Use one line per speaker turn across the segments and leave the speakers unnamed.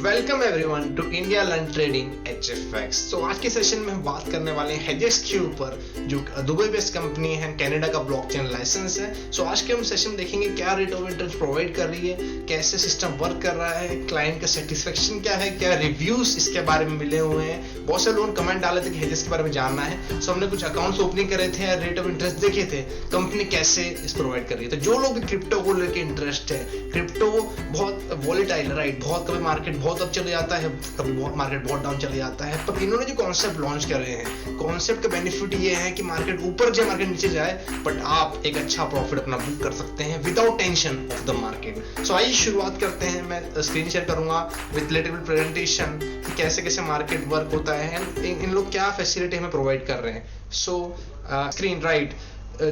Welcome everyone to India Learn Trading HFX। तो आज के सेशन में हम बात करने वाले हैं हेजेस के ऊपर, जो दुबई बेस्ड कंपनी है, कनाडा का ब्लॉकचेन लाइसेंस है। सो आज के हम सेशन देखेंगे क्या रेट ऑफ इंटरेस्ट प्रोवाइड कर रही है, कैसे सिस्टम वर्क कर रहा है, क्लाइंट का सेटिस्फेक्शन क्या है, क्या रिव्यूज इसके बारे में मिले हुए हैं। बहुत से लोगों ने कमेंट डाले थे कि हेजेस के बारे में जानना है। सो हमने कुछ अकाउंट्स ओपनिंग करे थे, रेट ऑफ इंटरेस्ट देखे थे, कंपनी कैसे इस प्रोवाइड कर रही है। तो जो लोग भी क्रिप्टो को लेकर इंटरेस्ट है, क्रिप्टो बहुत वॉलेटाइल राइट, बहुत कभी मार्केट बहुत अप चले जाता है, कभी मार्केट बहुत डाउन चले जाता है, पर इन्होंने जो कॉन्सेप्ट लॉन्च कर रहे हैं, कॉन्सेप्ट का बेनिफिट ये है कि मार्केट ऊपर जाए मार्केट नीचे जाए, बट आप एक अच्छा प्रॉफिट अपना बुक कर सकते हैं without tension of the market. So आइए शुरुआत करते हैं। मैं स्क्रीन शेयर करूंगा विद रिलेटेबल प्रेजेंटेशन कि कैसे कैसे मार्केट वर्क होता है, इन लोग क्या फैसिलिटी हमें प्रोवाइड कर रहे हैं। सो स्क्रीन राइट,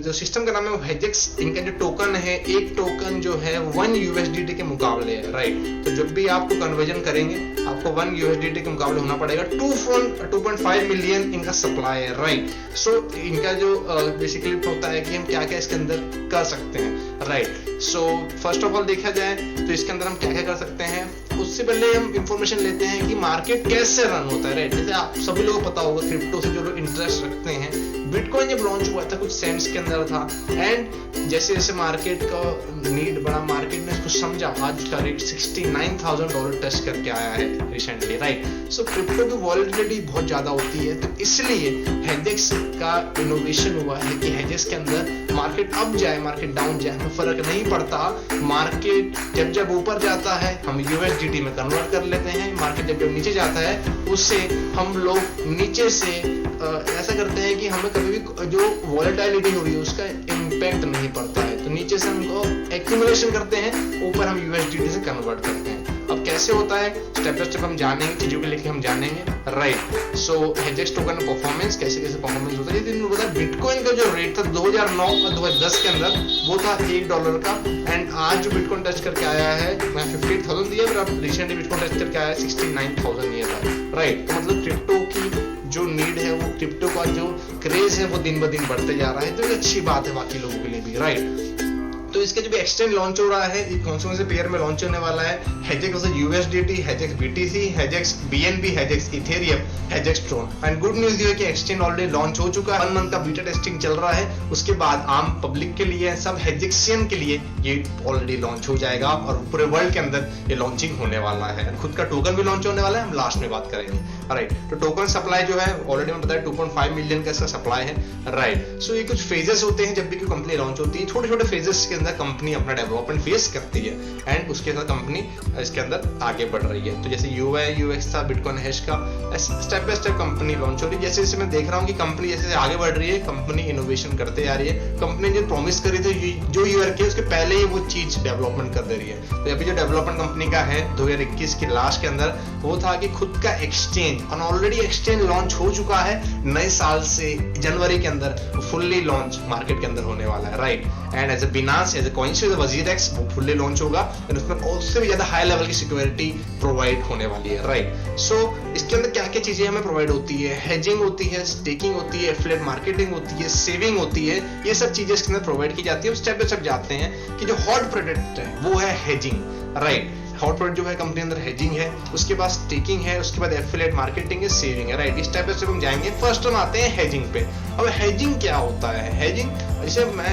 जो सिस्टम का नाम है हेजेक्स, इनका जो टोकन है, एक टोकन जो है 1 USDT के मुकाबले है राइट। तो जब भी आपको कन्वर्जन करेंगे आपको 1 USDT के मुकाबले होना पड़ेगा। 2.5 मिलियन इनका सप्लाई है राइट। सो इनका जो बेसिकली होता है कि हम क्या क्या इसके अंदर कर सकते हैं right. So first of all देखा जाए तो इसके अंदर हम क्या क्या कर सकते हैं, उससे पहले हम इंफॉर्मेशन लेते हैं कि मार्केट कैसे रन होता है राइट। जैसे आप सभी लोगों को पता होगा, क्रिप्टो से जो लोग इंटरेस्ट रखते हैं, बिटकॉइन जब लॉन्च हुआ था कुछ सेंट्स के अंदर था, एंड जैसे जैसे मार्केट का नीड बढ़ा, मार्केट ने इसको समझा, आज का रेट $69,000 टच करके आया है रिसेंटली राइट। सो क्रिप्टो की वॉलेटिलिटी बहुत ज्यादा होती है, तो इसलिए हेजेक्स का इनोवेशन हुआ है कि हेजेस के अंदर मार्केट अप जाए मार्केट डाउन जाए हमें फर्क नहीं पड़ता। मार्केट जब जब ऊपर जाता है हम USDT में कन्वर्ट कर लेते हैं, मार्केट जब जब नीचे जाता है उससे हम लोग नीचे से ऐसा करते हैं कि हमें कभी भी जो वॉलेटिलिटी हो रही है उसका इम्पैक्ट नहीं पड़ता है, तो नीचे से हमको एक्यूमुलेशन करते हैं, ऊपर हम USDT से कन्वर्ट करते हैं। अब कैसे होता है स्टेप बाय स्टेप हम जानेंगे, चीजों को लेके हम जानेंगे राइट। सो हेजेक्स टोकन परफॉर्मेंस कैसे कैसे परफॉर्मेंस होता है, जैसे पता है बिटकॉइन का जो रेट था 2009 और 2010 के अंदर वो था $1 का, एंड आज जो बिटकॉइन टच करके आया है, मैं 58,000 दिया, पर अब रिसेंटली बिटकॉइन टच करके आया है 69,000 ये था राइट। तो मतलब क्रिप्टो की जो नीड है, वो क्रिप्टो का जो क्रेज है वो दिन ब दिन बढ़ते जा रहा है, तो ये अच्छी बात है बाकी लोगों के लिए भी राइट। तो इसके जो भी एक्सचेंज लॉन्च हो रहा है, कौन से पेयर में लॉन्च होने वाला है, हेजेक्स USDT, हेजेक्स BTC, हेजेक्स BNB, हेजेक्स इथेरियम, हेजेक्स ट्रोन। एंड गुड न्यूज ये है कि एक्सचेंज ऑलरेडी लॉन्च हो चुका है, 1 मंथ का बीटा टेस्टिंग चल रहा है, उसके बाद आम पब्लिक के लिए, सब हेजेक्सियन के लिए ये ऑलरेडी लॉन्च हो जाएगा और पूरे वर्ल्ड के अंदर ये लॉन्चिंग होने वाला है। खुद का टोकन भी लॉन्च होने वाला है, हम लास्ट में बात करेंगे राइट। तो टोकन सप्लाई जो है ऑलरेडी मैं बताया 2.5 मिलियन का इसका सप्लाई है राइट। सो ये कुछ फेजेस होते हैं जब भी कोई कंपनी लॉन्च होती है, छोटे छोटे फेजेस के अंदर कंपनी अपना डेवलपमेंट फेस करती है, एंड उसके साथ कंपनी इसके अंदर आगे बढ़ रही है। तो जैसे UI UX था बिटकॉइन हैश का, step by step company launch हो रही है। जैसे जैसे मैं देख रहा हूँ कि कंपनी जैसे आगे बढ़ रही है, कंपनी इनोवेशन करते जा रही है, कंपनी जो प्रॉमिस करी थी जो ईयर के उसके पहले ही वो चीज डेवलपमेंट कर दे रही है। तो अभी जो डेवलपमेंट कंपनी का है 2021 के लास्ट के अंदर वो था कि खुद का एक्सचेंज, और ऑलरेडी एक्सचेंज लॉन्च हो चुका है, नए साल से जनवरी के अंदर फुल्ली लॉन्च मार्केट के अंदर होने वाला है right. And as a Binance, as a कॉइनसिस, WazirX वो फुल्ली लॉन्च होगा, एंड उसमें उससे भी ज्यादा हाई लेवल की सिक्योरिटी प्रोवाइड होने वाली है राइट। सो इसके अंदर क्या क्या चीजें हमें प्रोवाइड होती है, हेजिंग होती है, स्टेकिंग होती है, एफिलिएट मार्केटिंग होती है, सेविंग होती है, ये सब चीजें इसके अंदर प्रोवाइड की जाती है। स्टेप बाय स्टेप जाते हैं कि जो हॉट प्रोडक्ट है वो है हेजिंग राइट। हॉट प्रोडक्ट जो है कंपनी अंदर हेजिंग है, उसके बाद स्टेकिंग है, उसके बाद एफिलिएट मार्केटिंग है, सेविंग है राइट। इस टाइप से हम जाएंगे। फर्स्ट हम आते हैं हेजिंग पे। अब हेजिंग क्या होता है, हेजिंग जैसे मैं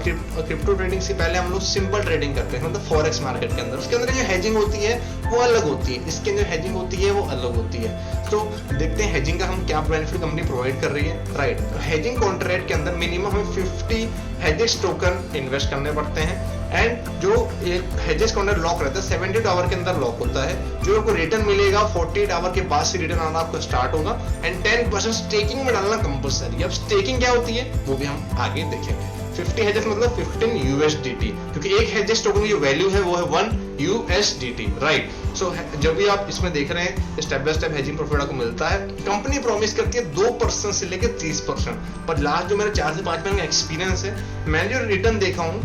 क्रिप्टो ट्रेडिंग से पहले हम लोग सिंपल ट्रेडिंग करते हैं, मतलब फॉरेक्स मार्केट के अंदर, उसके अंदर जो हेजिंग होती है वो अलग होती है, इसके अंदर हेजिंग होती है वो अलग होती है। तो देखते हैं हेजिंग का हम क्या बेनिफिट कंपनी प्रोवाइड कर रही है राइट। हेजिंग कॉन्ट्रैक्ट के अंदर मिनिमम हमें 50 हेजेस टोकन इन्वेस्ट करने पड़ते हैं, एंड जो एक हेजेस का अंदर लॉक रहता है 72 आवर के अंदर लॉक होता है, जो आपको रिटर्न मिलेगा 48 आवर के बाद से रिटर्न आना आपको स्टार्ट होगा, एंड 10% स्टेकिंग में डालना कंपलसरी। अब स्टेकिंग क्या होती है वो भी हम आगे देखेंगे। 50 हेजेस मतलब 15 USDT, क्योंकि एक हेजेस टोकन की जो वैल्यू है वो है 1 USDT राइट। सो जब भी आप इसमें देख रहे हैं step by step hedging profit आपको मिलता है। कंपनी प्रॉमिस करती है 2% से लेकर 30%, पर लास्ट जो मेरा 4 से 5 महीने का एक्सपीरियंस है, मैंने जो रिटर्न देखा हूँ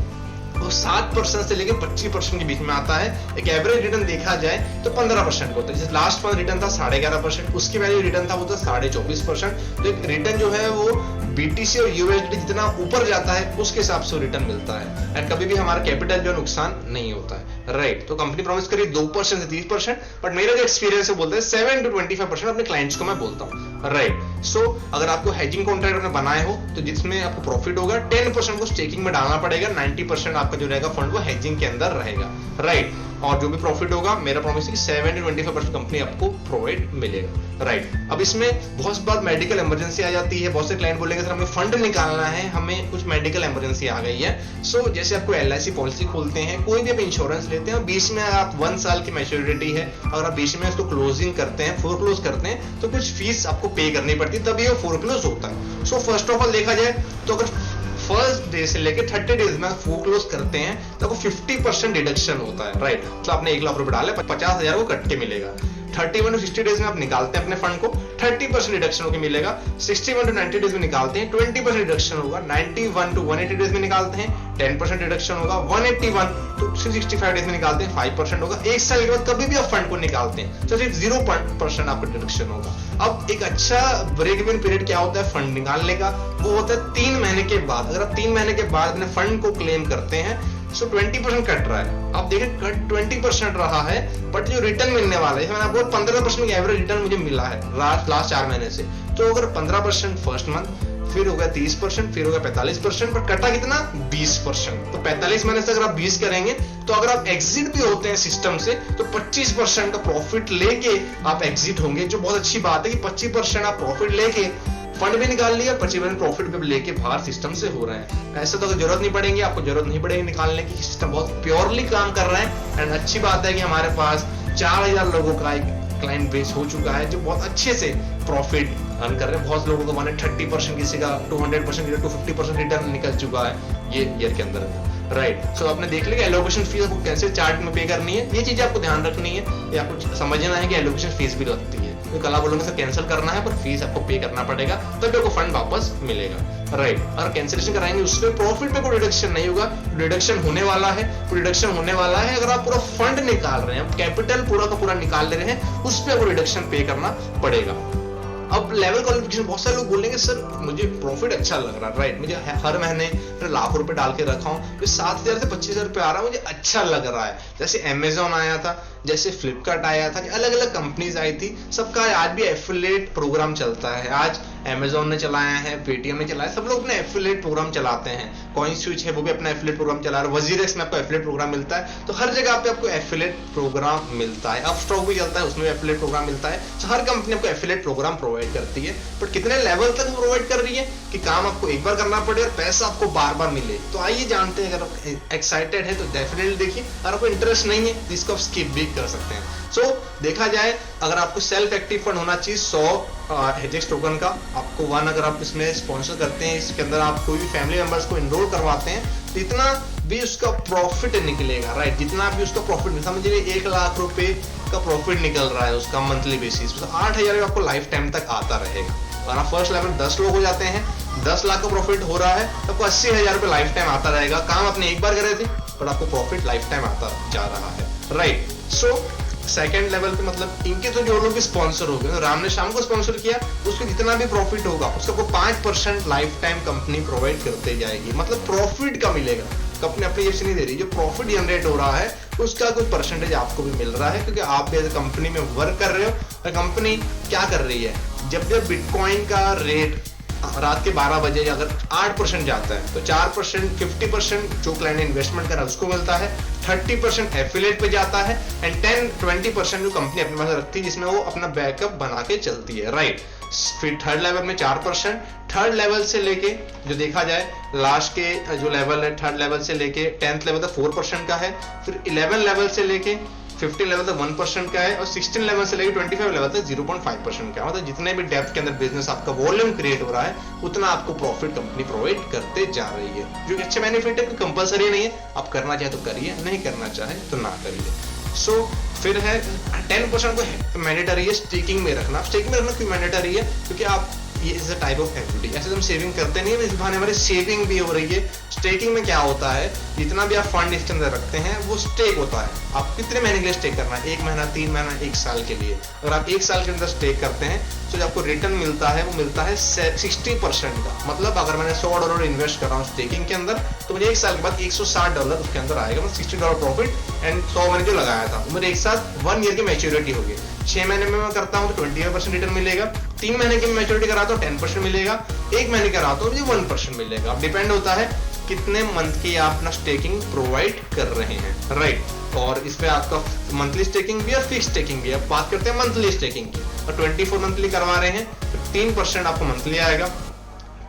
वो 7% से लेकर 25% के बीच में आता है। एक एवरेज रिटर्न देखा जाए तो 15% होता है। जैसे लास्ट मंथ रिटर्न था 11.5%, उसके पहले रिटर्न था वो था 24.5%। तो एक रिटर्न जो है वो BTC और USD जितना ऊपर जाता है उसके हिसाब से रिटर्न मिलता है, एंड कभी भी हमारा कैपिटल जो नुकसान नहीं होता है, राइट। तो कंपनी प्रॉमिस करी 2% से 30%, बट मेरा जो एक्सपीरियंस है बोलते हैं 7 to 25% अपने क्लाइंट्स को मैं बोलता हूँ, राइट। सो अगर आपको हेजिंग कॉन्ट्रैक्ट आपने बनाए हो तो जिसमें आपको प्रॉफिट होगा 10% को स्टेकिंग में डालना पड़ेगा, 90% आपका जो रहेगा फंड वो हेजिंग के अंदर रहेगा, राइट। और जो भी प्रॉफिट होगा मेरा प्रॉमिस है कि 7 to 25% कंपनी आपको प्रोवाइड मिलेगा, राइट। अब इसमें बहुत बार मेडिकल इमरजेंसी आ जाती है, बहुत से क्लाइंट बोलेंगे सर हमें फंड निकालना है, हमें कुछ मेडिकल इमरजेंसी आ गई है। सो जैसे आपको LIC पॉलिसी खोलते हैं, कोई भी आप इंश्योरेंस लेते हैं, बीच में आप 1 साल की मैच्योरिटी है, अगर आप बीच में उसको क्लोजिंग करते हैं, फोरक्लोज करते हैं, तो कुछ फीस आपको पे करनी पड़ती है, तभी वो फोरक्लोज होता है। सो फर्स्ट ऑफ ऑल देखा जाए तो अगर फर्स्ट डे से लेके 30 डेज में फोरक्लोज करते हैं तो आपको 50% डिडक्शन होता है, राइट। तो आपने 1 लाख रुपए डाले, 50,000 को कट के मिलेगा। 31 to 60 डेज में आप निकालते हैं अपने फंड को, 30% डिडक्शन होकर मिलेगा। 61 to 90 डेज में निकालते हैं, 20% डिडक्शन होगा। 91 to 180 डेज में निकालते हैं, 10% डिडक्शन होगा। 181 to 365 डेज में निकालते हैं, 5% होगा। 1 साल के बाद कभी भी आप फंड को निकालते हैं तो सिर्फ 0% आपका डिडक्शन होगा। अब एक अच्छा ब्रेक इवन पीरियड क्या होता है फंड निकालने का, वो होता है 3 महीने के बाद। अगर आप 3 महीने के बाद अपने फंड को क्लेम करते हैं सो 20% कट रहा है, आप देखें कट 20% रहा है, बट जो रिटर्न मिलने वाला है, मैंने आपको 15% की एवरेज रिटर्न मुझे मिला है लास्ट 4 महीने से। तो अगर 15% फर्स्ट मंथ, फिर हो गया 30%, फिर हो गया 45%, पर कटा कितना 20%। तो 45 महीने से अगर आप 20 करेंगे तो अगर आप एग्जिट भी होते हैं सिस्टम से तो 25% का प्रॉफिट लेके आप एग्जिट होंगे, जो बहुत अच्छी बात है कि 25% आप प्रॉफिट लेके फंड भी निकाल लिया, 25% प्रॉफिट भी लेके बाहर सिस्टम से हो रहे हैं। ऐसा तो जरूरत नहीं पड़ेगी, आपको जरूरत नहीं पड़ेगी निकालने की, सिस्टम बहुत प्योरली काम कर रहा है। एंड अच्छी बात है कि हमारे पास 4000 लोगों का एक क्लाइंट बेस हो चुका है जो बहुत अच्छे से प्रॉफिट अर्न कर रहे हैं। बहुत लोगों को माने 30%, किसी का 200%, 250% रिटर्न निकल चुका है ये ईयर के अंदर, राइट। सो आपने देख लिया एलोकेशन फीस आपको कैसे चार्ट में पे करनी है, ये चीजें आपको ध्यान रखनी है, ये आपको समझना है कि एलोकेशन फीस भी लगती है। तो कल बोलोगे सर कैंसिल करना है पर फीस आपको पे करना पड़ेगा, तब आपको फंड वापस मिलेगा, राइट। और कैंसिलेशन कराएंगे उसमें प्रॉफिट में कोई रिडक्शन नहीं होगा, रिडक्शन होने वाला है, रिडक्शन होने वाला है अगर आप पूरा फंड निकाल रहे हैं, कैपिटल पूरा का पूरा निकाल ले रहे हैं, उस पर आपको रिडक्शन पे करना पड़ेगा। अब लेवल क्वालिफिकेशन, बहुत सारे लोग बोलेंगे सर मुझे प्रॉफिट अच्छा लग रहा है, राइट, मुझे हर महीने लाख रुपए डाल के रखा हूँ, 7,000 से 25,000 रुपए आ रहा है, मुझे अच्छा लग रहा है। जैसे Amazon आया था, जैसे फ्लिपकार्ट आया था, अलग अलग कंपनीज आई थी, सबका आज भी एफिलिएट प्रोग्राम चलता है। आज Amazon ने चलाया है, पेटीएम ने चलाया, सब लोग अपने एफिलिएट प्रोग्राम चलाते हैं। कॉइन स्विच है वो भी अपना एफिलिएट प्रोग्राम चला रहा है, वजीरेक्स में आपको एफिलिएट प्रोग्राम मिलता है, तो हर जगह पे आपको एफिलिएट प्रोग्राम मिलता है। अपस्टॉक भी चलता है, उसमें भी एफिलिएट प्रोग्राम मिलता है। तो हर कंपनी आपको एफिलिएट प्रोग्राम प्रोवाइड करती है, बट कितने लेवल तक प्रोवाइड कर रही है कि काम आपको एक बार करना पड़े और पैसा आपको बार बार मिले। तो आइए जानते हैं, अगर आप एक्साइटेड है तो डेफिनेटली देखिए, अगर आपको इंटरेस्ट नहीं है तो इसको आप स्किप भी कर सकते हैं। सो देखा जाए अगर आपको सेल्फ एक्टिव फंड होना चाहिए 100 हेजेक्स टोकन का, आपको 1 अगर आप इसमें स्पॉन्सर करते हैं, इसके अंदर आप कोई भी फैमिली मेंबर्स को इनरोल करवाते हैं, तो इतना भी उसका प्रॉफिट निकलेगा, राइट। जितना भी उसका प्रॉफिट, समझिए 1 लाख रुपए का प्रॉफिट निकल रहा है उसका मंथली बेसिस पे, तो 8,000 आपको लाइफ टाइम तक आता रहेगा। अगर आप फर्स्ट लेवल 10 लोग हो जाते हैं, 10 लाख का प्रॉफिट हो रहा है, तो आपको 80,000 रुपए लाइफ टाइम आता रहेगा। काम आपने एक बार करे थे पर आपको प्रॉफिट लाइफ टाइम आता जा रहा है, राइट। सो सेकंड लेवल पे मतलब इनके तो जो लोग स्पॉन्सर हो गए, राम ने शाम को स्पॉन्सर किया, उसको जितना भी प्रॉफिट होगा उसको 5% लाइफ टाइम कंपनी प्रोवाइड करते जाएगी। मतलब प्रॉफिट का मिलेगा, कंपनी अपनी जेब से नहीं दे रही, जो प्रॉफिट जनरेट हो रहा है उसका कुछ परसेंटेज आपको भी मिल रहा है, क्योंकि आप भी एज कंपनी में वर्क कर रहे हो। और कंपनी क्या कर रही है, जब बिटकॉइन का रेट रात के 12 बजे अगर 8% जाता है तो 4%, 50% जो क्लाइंट ने इन्वेस्टमेंट करा उसको मिलता है, 30% एफिलिएट पे जाता है, एंड 10-20% जो कंपनी अपने पास रखती है जिसमें वो अपना बैकअप बना के चलती है, राइट। फिर थर्ड लेवल में 4%, थर्ड लेवल से लेके जो देखा जाए लास्ट के जो लेवल है थर्ड लेवल से लेके 10th लेवल तक 4% का है, फिर 11 लेवल से लेके 15 लेवल तक 1% का है, और 16 लेवल से लेकर 25 लेवल तक 0.5% का है। मतलब जितने भी डेप्थ के अंदर बिजनेस आपका वॉल्यूम क्रिएट हो रहा है उतना आपको प्रॉफिट कंपनी प्रोवाइड करते जा रही है, जो कि अच्छा बेनिफिट है, कोई कंपलसरी नहीं है, आप करना चाहे तो करिए, नहीं करना चाहे तो ना करिए। सो फिर है 10% को मैंडेटरी है स्टेकिंग में रखना। स्टेकिंग में रखना क्यों मैंडेटरी है, क्योंकि आप ये is a type of FD. ऐसे हम सेविंग करते नहीं है, इस बहाने हमारी सेविंग भी हो रही है। स्टेकिंग में क्या होता है, जितना भी आप फंड इसके अंदर रखते हैं वो स्टेक होता है। आप कितने महीने के लिए स्टेक करना है, 1 महीना, 3 महीना, 1 साल के लिए। अगर आप 1 साल के अंदर स्टेक करते हैं तो जो आपको रिटर्न मिलता है वो मिलता है 60% का। मतलब अगर मैंने $100 इन्वेस्ट कर रहा हूँ स्टेकिंग के अंदर, तो मुझे 1 साल के बाद $160 उसके अंदर आएगा, मतलब $60 प्रॉफिट। एंड 100 मैंने जो लगाया था वो मेरे एक साथ 1 ईयर की मैच्योरिटी होगी। 6 महीने में मैं करता हूँ तो 25% रिटर्न मिलेगा, 3 महीने की मैच्योरिटी कराता हूँ 10% मिलेगा, 1 महीने कराता हूँ मुझे 1% मिलेगा। अब डिपेंड होता है कितने मंथ की आप अपना स्टेकिंग प्रोवाइड कर रहे हैं, राइट। और इस पे आपका मंथली स्टेकिंग भी और फिक्स स्टेकिंग भी। अब बात करते हैं मंथली स्टेकिंग की। और 24 मंथली करवा रहे हैं तो 3% आपको मंथली आएगा,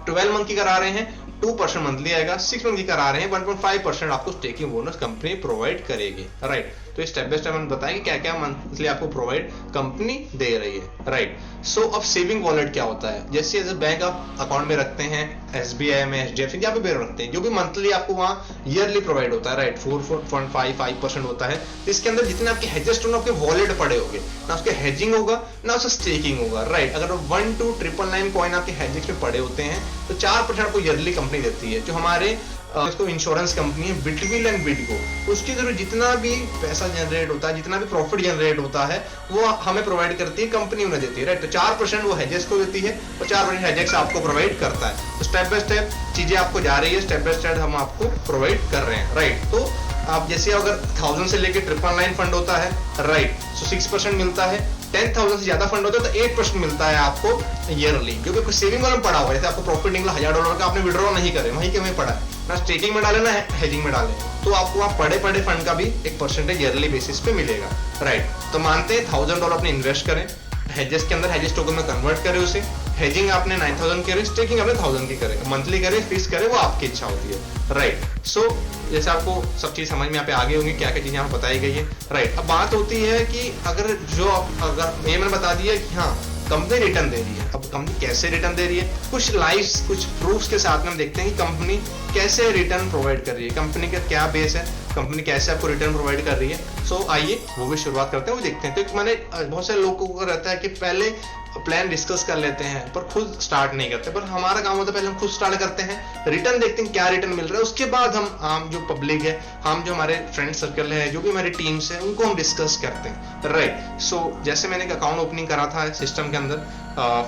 12 मंथ की करा रहे हैं 2% मंथली आएगा, 6 मंथ की करा रहे हैं 1.5% आपको स्टेकिंग बोनस कंपनी प्रोवाइड करेगी, राइट। तो स्टेप बाय स्टेप हम बताएंगे क्या क्या मंथली आपको प्रोवाइड कंपनी दे रही है, राइट। सो अब सेविंग वॉलेट क्या होता है, जैसे एज बैंक आप अकाउंट में रखते हैं SBI में, HDFC यहाँ पे भी रखते हैं, जो भी मंथली आपको वहाँ ईयरली प्रोवाइड होता है, राइट। 4.55% होता है। तो इसके अंदर जितने आपके हेजेस होंगे आपके वॉलेट पड़े होंगे, ना उसके हेजिंग होगा ना उसका स्टेकिंग होगा, राइट। अगर 1 to 999 कॉइन आपके हेजिंग में पड़े होते हैं तो 4% आपको ईयरली कंपनी देती है। जो हमारे इसको इंश्योरेंस कंपनी है बिटविल एंड बिडगो, उसकी जरूर जितना भी पैसा जनरेट होता है, जितना भी प्रॉफिट जनरेट होता है वो हमें प्रोवाइड करती है, कंपनी उन्हें देती है, राइट। तो 4% वो हेजेस को देती है और 4% हेजेस आपको प्रोवाइड करता है। तो स्टेप बाय स्टेप चीजें आपको जा रही है, स्टेप बाय स्टेप हम आपको प्रोवाइड कर रहे हैं, राइट। तो आप जैसे अगर 1000 से लेके 999 फंड होता है, राइट, तो 6% मिलता है। 10,000 से ज्यादा फंड होता है तो 8% मिलता है आपको ईयरली, जो कि सेविंग वाला पड़ा हुआ है। जैसे आपको प्रॉफिट निकला $1000 का, आपने विड्रॉ नहीं करे, वहीं के वहीं पड़ा है, ना स्टेकिंग में डाले ना हेजिंग में डाले, तो आपको वहाँ पड़े फंड का भी 1% ईयरली बेसिस पे मिलेगा, राइट। तो मानते हैं $1000 अपने इन्वेस्ट करें हेजेस के अंदर, हेजेस टोकन में कन्वर्ट करें उसे, हेजिंग आपने 9000 करें, स्टेकिंग आपने 1000 की करें, मंथली करें, फिक्स करें, वो आपकी इच्छा होती है, राइट। सो जैसे आपको सब चीज समझ में यहाँ पे आगे होंगी, क्या क्या चीजें यहाँ बताई गई है, राइट। अब बात होती है कि अगर ये मैंने बता दिया कि हाँ कंपनी रिटर्न दे रही है, अब कंपनी कैसे रिटर्न दे रही है, कुछ लाइव्स कुछ प्रूफ्स के साथ में हम देखते हैं कि कंपनी कैसे रिटर्न प्रोवाइड कर रही है, कंपनी का क्या बेस है, कंपनी कैसे आपको रिटर्न प्रोवाइड कर रही है। सो आइए वो भी शुरुआत करते हैं, वो देखते हैं। तो मैंने बहुत सारे लोगों को रहता है कि पहले प्लान डिस्कस कर लेते हैं पर खुद स्टार्ट नहीं करते, पर हमारा काम होता है पहले हम खुद स्टार्ट करते हैं, रिटर्न देखते हैं क्या रिटर्न मिल रहा है, उसके बाद हम जो पब्लिक है, हम जो हमारे फ्रेंड सर्कल है, जो भी हमारी टीम्स है, उनको हम डिस्कस करते हैं, राइट। सो जैसे मैंने एक अकाउंट ओपनिंग करा था सिस्टम के अंदर,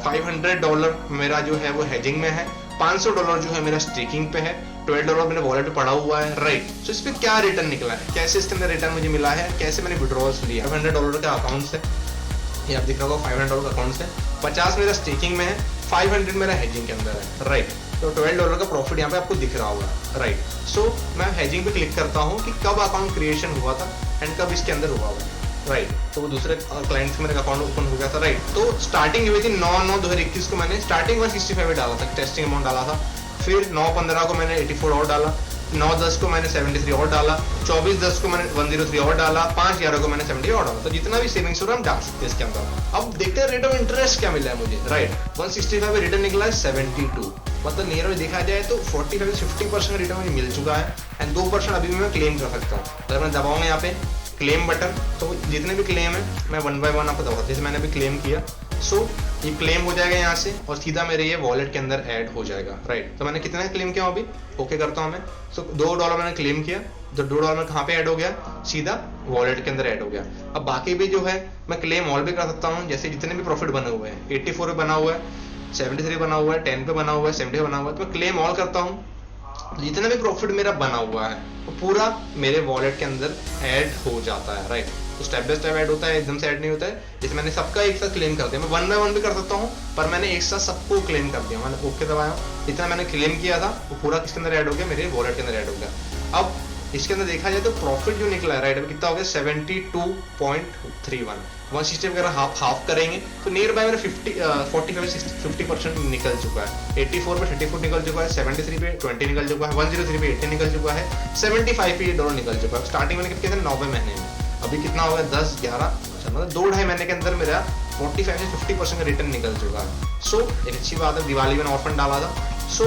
$500 मेरा जो है वो हेजिंग में है, $500 जो है मेरा स्टेकिंग पे है, $12 मेरे वॉलेट पे पड़ा हुआ है, राइट। सो इस पे क्या रिटर्न निकला है, कैसे इसके अंदर रिटर्न मुझे मिला है, कैसे मैंने विड्रॉल्स लिया। $500 का अकाउंट से ये आप दिख रहा होगा, $500 का अकाउंट से 50 मेरा स्टेकिंग में है, 500 मेरा हेजिंग के अंदर है, राइट। तो $12 का प्रॉफिट यहाँ पे आपको दिख रहा होगा, राइट। सो मैं हेजिंग पे क्लिक करता हूँ कि कब अकाउंट क्रिएशन हुआ था एंड कब इसके अंदर हुआ हुआ, राइट। तो वो दूसरे क्लाइंट से मेरा अकाउंट ओपन हो गया था, राइट। तो स्टार्टिंग हुई थी 9/9/2021 को, मैंने स्टार्टिंग 165 में डाला था, टेस्टिंग अमाउंट डाला था। फिर 9/15 को मैंने 84 और डाला, 9/10 को मैंने 73 और डाला, 24/10 को मैंने 103 और डाला, 5/11 को मैंने 70 और डाला। तो जितना भी सेविंग्स हो रहा है हम डाल सकते हैं इसके अंदर। अब देखते हैं रेट ऑफ इंटरेस्ट क्या मिला है मुझे, राइट। 165 में रिटर्न निकला है 72, मतलब नियर बाय देखा जाए तो 45 से 50% रिटर्न मुझे मिल चुका है एंड 2% अभी भी मैं क्लेम कर सकता हूँ। अगर मैं दबाऊंगा यहाँ पे क्लेम बटन, तो जितने भी क्लेम है मैं 1 by 1 आपको दबाता हूँ। जैसे मैंने अभी क्लेम किया, सो ये क्लेम हो जाएगा यहाँ से और सीधा मेरे ये वॉलेट के अंदर ऐड हो जाएगा, राइट। तो मैंने कितना क्लेम किया अभी, ओके करता हूँ मैं। सो $2 मैंने क्लेम किया, तो $2 कहाँ पे ऐड हो गया, सीधा वॉलेट के अंदर ऐड हो गया। अब बाकी भी जो है मैं क्लेम ऑल भी कर सकता हूँ, जैसे जितने भी प्रॉफिट बने हुए हैं, 84 पे बना हुआ है, 73 बना हुआ है, 10 पे बना हुआ है, 70 बना हुआ है, तो मैं क्लेम ऑल करता हूँ। जितना भी प्रॉफिट मेरा बना हुआ है वो पूरा मेरे वॉलेट के अंदर ऐड हो जाता है, राइट। तो स्टेप बाय स्टेप ऐड होता है, एकदम से ऐड नहीं होता है। जैसे मैंने सबका एक साथ क्लेम कर दिया, मैं 1 by 1 भी कर सकता हूँ, पर मैंने एक साथ सबको क्लेम कर दिया, मैंने ओके दबाया, जितना मैंने क्लेम किया था वो पूरा किसके अंदर ऐड हो गया, मेरे वॉलेट के अंदर ऐड हो गया। अब इसके अंदर देखा जाए तो प्रॉफिट जो निकला है, राइट, अभी कितना हो गया 72.31। 160 वगैरह हाफ करेंगे तो नियर बाय मेरा 45 से 50% निकल चुका है। 84 पे 34 निकल चुका है, 73 पे 20 निकल चुका है, 103 पे 80 निकल चुका है, 75 पे $1 निकल चुका है। स्टार्टिंग मैंने कितने थे 90 महीने में, अभी कितना हो गया 10, 11, मतलब 2-2.5 महीने के अंदर मेरा 45 से 50% का रिटर्न निकल चुका है। सो एक अच्छी बात है, दिवाली में ऑफर डाला था। सो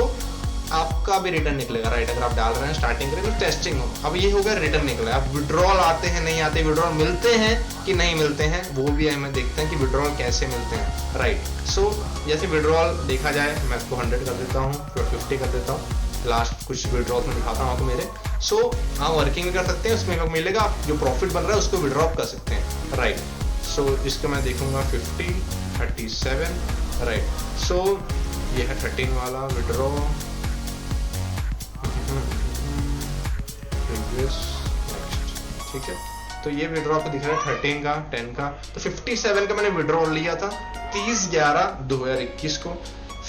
आपका भी रिटर्न निकलेगा, राइट। अगर आप डाल रहे हैं स्टार्टिंग करें तो टेस्टिंग हो, अब ये हो गया रिटर्न निकला। अब विड्रॉल आते हैं नहीं आते, विड्रॉल मिलते हैं कि नहीं मिलते हैं, वो भी हमें देखते हैं कि विड्रॉल कैसे मिलते हैं, राइट। सो जैसे विड्रॉल देखा जाए, मैं इसको 100 कर देता हूँ, 50 कर देता हूँ, लास्ट कुछ विड्रॉल में दिखाता हूँ आपको मेरे। सो आप वर्किंग भी कर सकते हैं, उसमें मिलेगा, जो प्रॉफिट बन रहा है उसको विड्रॉ कर सकते हैं, राइट। सो इसको मैं देखूंगा 50, 37, राइट। सो ये है 13 वाला विड्रॉ, ठीक है। तो ये विड्रॉ को दिख रहा है 13 का, 10 का, तो 57 का मैंने विड्रॉ लिया था 30/11/2021 को,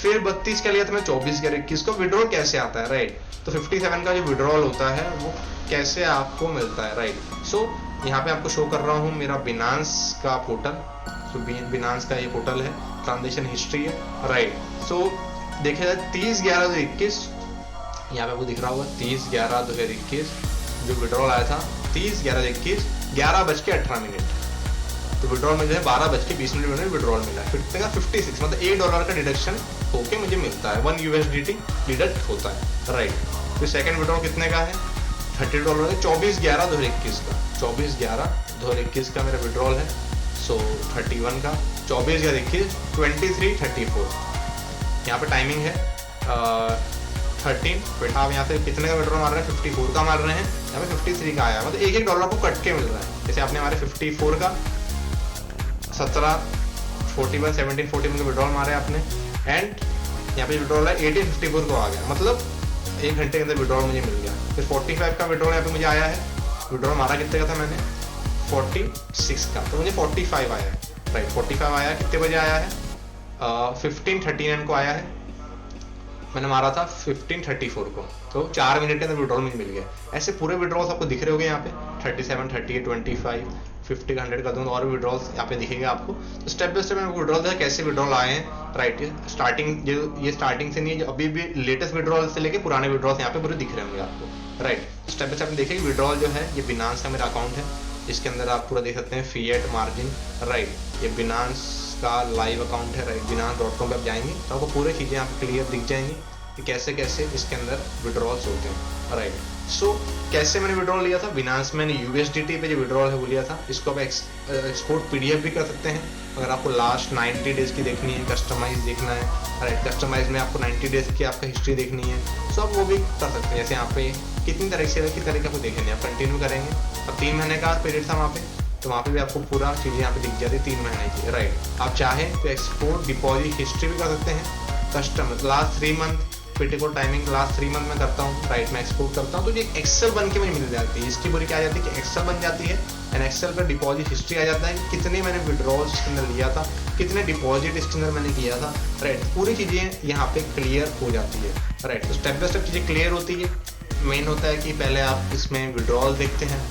फिर 32 का लिया था मैं 24/11/21 को। विड्रॉल कैसे आता है, राइट। तो 57 का जो विड्रॉल होता है वो कैसे आपको मिलता है, राइट। सो यहाँ पे आपको शो कर रहा हूँ मेरा बिनांस का पोर्टल, तो बिनांस का ये पोर्टल है, ट्रांजेक्शन हिस्ट्री है, राइट। सो देखा जाए 30/11/2021, यहाँ पे आपको दिख रहा होगा 30/11/2021 जो विड्रॉल आया था, 30/11/2021 11:18। तो विड्रॉल में जो है 12:20 में विड्रॉल मिला है। कितने का 56, मतलब $1 का डिडक्शन होके मुझे मिलता है, 1 USDT डिडक्ट होता है, राइट। फिर सेकंड विड्रॉल कितने का है, $30 है, 24/11/2021 का, 24/11/2021 का मेरा विड्रॉल है। सो 31 का, 24/11/21, 23:34, यहाँ पे टाइमिंग है 13, फिर आप यहाँ से कितने का विड्रॉल मार रहे हैं, 54 का मार रहे हैं, यहाँ पे 53 का आया, मतलब $1 को कट के मिल रहा है। जैसे आपने हमारे 54 का 17, 41, 17, 41 का विड्रॉल मारे आपने, एंड यहाँ पे विड्रॉल है 18:54 को आ गया, मतलब 1 घंटे के अंदर विड्रॉल मुझे मिल गया। फिर 45 का विड्रॉल यहाँ पे मुझे आया है, विड्रॉल मारा कितने का था मैंने, 46 का, तो मुझे 45 आया है, राइट। 45 आया, कितने बजे आया है, 15:39 को आया है, मैंने मारा था 15:34 को, तो 4 मिनट के अंदर विड्रॉल मुझे मिल गया। ऐसे पूरे विड्रॉल्स आपको दिख रहे होंगे यहाँ पे, 37, 38, 25, 50 का 100 कर दूँ, और विड्रॉल्स यहाँ पे दिखेगा आपको। तो स्टेप बाय स्टेप मैं विड्रॉल कैसे विड्रॉल आए हैं, राइट। स्टार्टिंग जो ये स्टार्टिंग से नहीं है, जो अभी भी लेटेस्ट विड्रॉल से लेके पुराने विड्रॉल्स यहाँ पे पूरे दिख रहे होंगे आपको, राइट। स्टेप बाय स्टेप देखिए विड्रॉल जो है, ये बिनांस का मेरा अकाउंट है, इसके अंदर आप पूरा देख सकते हैं फिएट मार्जिन, राइट। ये बिनांस का लाइव अकाउंट है, राइट। binance.com पे आप जाएंगे तो आपको पूरी चीज़ें आप क्लियर दिख जाएंगी कि कैसे कैसे इसके अंदर विड्रॉल्स होते हैं, राइट। सो कैसे मैंने विड्रॉल लिया था, बिनांस मैंने USDT पे जो विड्रॉल है वो लिया था। इसको आप एक्सपोर्ट PDF भी कर सकते हैं, अगर आपको लास्ट 90 डेज की देखनी है, कस्टमाइज देखना है, राइट। कस्टमाइज में आपको 90 डेज की आपका हिस्ट्री देखनी है, सो आप वो भी कर सकते हैं। जैसे यहाँ पे कितनी तरीके आपको देखेंगे, आप कंटिन्यू करेंगे, अब 3 महीने का पीरियड था वहाँ पे, तो वहाँ पे भी आपको पूरा चीज़ें यहाँ पे दिख जाती है 3 महीने की, राइट। आप चाहें तो एक्सपोर्ट डिपॉजिट हिस्ट्री भी कर सकते हैं, कस्टमर लास्ट 3 मंथ पिटिको टाइमिंग लास्ट 3 मंथ में करता हूँ, राइट। मैं एक्सपोर्ट करता हूँ तो ये एक्सेल बन के मुझे मिल जाती है। इसकी पूरी क्या आ जाती है कि एक्सेल बन जाती है, एंड एक्सेल पर डिपॉजिट हिस्ट्री आ जाता है कि कितने मैंने विड्रॉल्स इसके अंदर लिया था, कितने डिपॉजिट इसके अंदर मैंने किया था, राइट। पूरी चीज़ें यहाँ पे क्लियर हो जाती है, राइट। तो स्टेप बाय स्टेप चीज़ें क्लियर होती है। मेन होता है कि पहले आप इसमें विड्रॉल देखते हैं,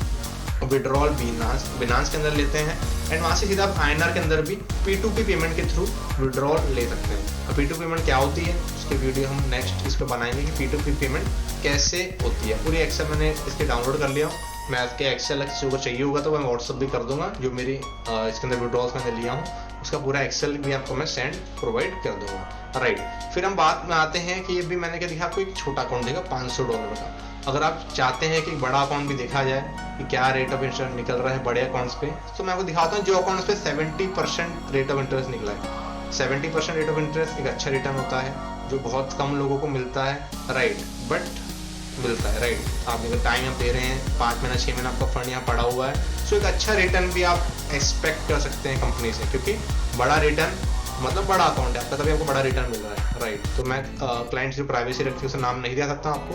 विड्रॉल बिनांस के अंदर लेते हैं, एंड वहाँ से सीधा आप INR के अंदर भी P2P पेमेंट के थ्रू विड्रॉल ले सकते हैं। और P2P पेमेंट क्या होती है उसके वीडियो हम नेक्स्ट इस पर बनाएंगे कि P2P पेमेंट कैसे होती है। पूरी एक्सेल मैंने इसके डाउनलोड कर लिया हूँ, मैं इसके एक्सेल किसी को चाहिए होगा तो मैं व्हाट्सअप भी कर दूंगा, जो मेरी इसके अंदर विड्रॉल्स मैंने लिया हूँ उसका पूरा एक्सेल भी आपको मैं सेंड प्रोवाइड कर दूंगा, राइट। फिर हम बात में आते हैं कि ये भी मैंने क्या दिखा, आपको एक छोटा अकाउंट देगा $500 का। अगर आप चाहते हैं कि बड़ा अकाउंट भी देखा जाए कि क्या रेट ऑफ इंटरेस्ट निकल रहा है बड़े अकाउंट्स पे, तो मैं आपको दिखाता हूँ जो अकाउंट्स पे 70% रेट ऑफ इंटरेस्ट निकला है। 70% रेट ऑफ इंटरेस्ट एक अच्छा रिटर्न होता है, जो बहुत कम लोगों को मिलता है, राइट, बट मिलता है, राइट। आप अगर टाइम आप दे रहे हैं, 5 महीना 6 महीना आपका फंड यहाँ पड़ा हुआ है, सो एक अच्छा रिटर्न भी आप एक्सपेक्ट कर सकते हैं कंपनी से, क्योंकि बड़ा रिटर्न मतलब बड़ा अकाउंट है आपका, तभी आपको बड़ा रिटर्न मिल रहा है, राइट। तो मैं क्लाइंट से प्राइवेसी रखती हूँ, उसे नाम नहीं दे सकता आपको,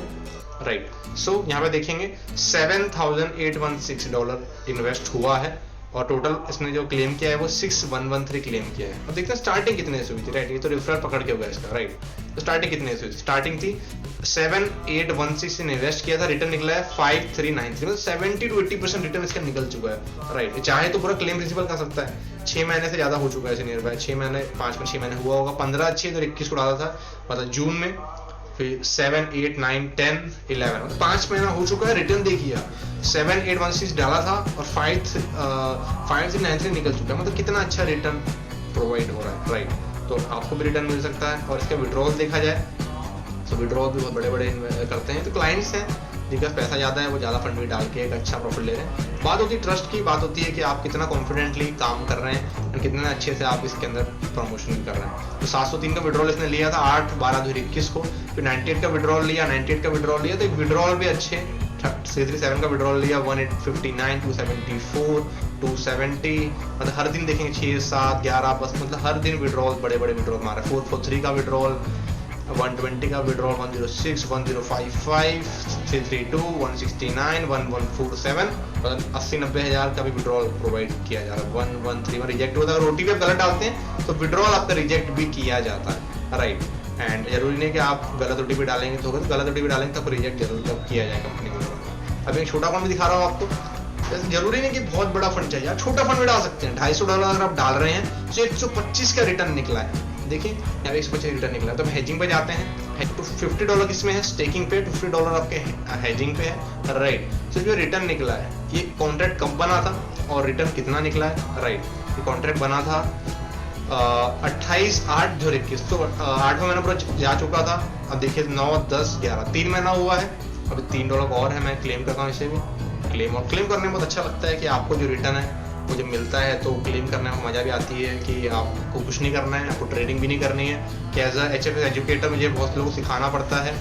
राइट। सो यहाँ पे देखेंगे $7,816 इन्वेस्ट हुआ है, और टोटल इसने जो क्लेम किया है वो 6113 क्लेम किया है। अब देखते हैं स्टार्टिंग कितने से हुई थी, राइट। ये तो रेफरल पकड़ के होगा इसका, राइट। तो स्टार्टिंग कितने से हुई थी, स्टार्टिंग थी 7816 ने इन्वेस्ट किया था, रिटर्न निकला है 5393, मतलब 70 to 80% रिटर्न इसका निकल चुका है, राइट। चाहे तो पूरा क्लेम रिसीवल कर सकता है, 6 महीने से ज्यादा हो चुका है नियर बाय, 6 महीने 6 महीने हुआ होगा, 15/6/2021 को डाला था, मतलब जून में, फिर 7, 8, 9, 10, 11, मतलब 5 महीना हो चुका है। रिटर्न देखिए 7816 डाला था और 5393 निकल चुका है, मतलब कितना अच्छा रिटर्न प्रोवाइड हो रहा है, राइट। तो आपको भी रिटर्न मिल सकता है। और इसका विड्रॉल देखा जाए सो विड्रॉल भी बहुत बड़े बड़े करते हैं। तो क्लाइंट्स हैं जिनका पैसा ज़्यादा है, वो ज़्यादा फंड भी डाल के एक अच्छा प्रॉफिट ले रहे हैं। बात होती है ट्रस्ट की, बात होती है कि आप कितना कॉन्फिडेंटली काम कर रहे हैं और कितने अच्छे से आप इसके अंदर प्रमोशन भी कर रहे हैं। तो 703 का विड्रॉल इसने लिया था 8/12/2021 को, फिर 98 का विड्रॉल लिया, 98 का विड्रॉल लिया, तो विड्रॉल भी अच्छे 337 का विड्रॉल लिया, 1859, 274, 270, मतलब हर दिन देखेंगे 6, 7, 11, बस मतलब हर दिन विड्रॉल बड़े बड़े विड्रॉल मारे। 443 का विड्रॉल, 120 का विड्रॉल, 106, 1055, 332, 169, 1147, मतलब 80-90 हज़ार का भी विड्रॉल प्रोवाइड किया जा रहा है। 113 में रिजेक्ट होता है। अगर ओटीपी गलत डालते हैं तो विड्रॉल आपका रिजेक्ट भी किया जाता है, राइट। एंड जरूरी नहीं कि आप गलत ओटीपी डालेंगे तो गलत ओटीपी डालेंगे तब रिजेक्ट जरूर तब किया जाए कंपनी की तरफ। अभी एक छोटा फंड भी दिखा रहा हूँ आपको। जरूरी नहीं कि बहुत बड़ा फंड चाहिए, आप छोटा फंड भी डाल सकते हैं। $250 अगर आप डाल रहे हैं तो 125 का रिटर्न निकला है। देखिए यहाँ 125 रिटर्न निकला है। तो हम हेजिंग पे जाते हैं। तो $50 किसमें है? स्टेकिंग पे। $50 आपके हेजिंग पे है, राइट। तो जो रिटर्न निकला है, ये कॉन्ट्रैक्ट कब बना था और रिटर्न कितना निकला है, राइट। ये कॉन्ट्रैक्ट बना था 28/8/2021, तो 8वां महीना पूरा जा चुका था। अब देखिए 9, 10, 11, 3 महीना हुआ है। अभी $3 और है। मैं क्लेम करता हूँ इसे भी। क्लेम करने में बहुत अच्छा लगता है कि आपको जो रिटर्न है वो जब मिलता है तो क्लेम करने में मज़ा भी आती है कि आपको कुछ नहीं करना है, आपको ट्रेडिंग भी नहीं करनी है। कि एज HFS एजुकेटर मुझे बहुत लोगों को सिखाना पड़ता है,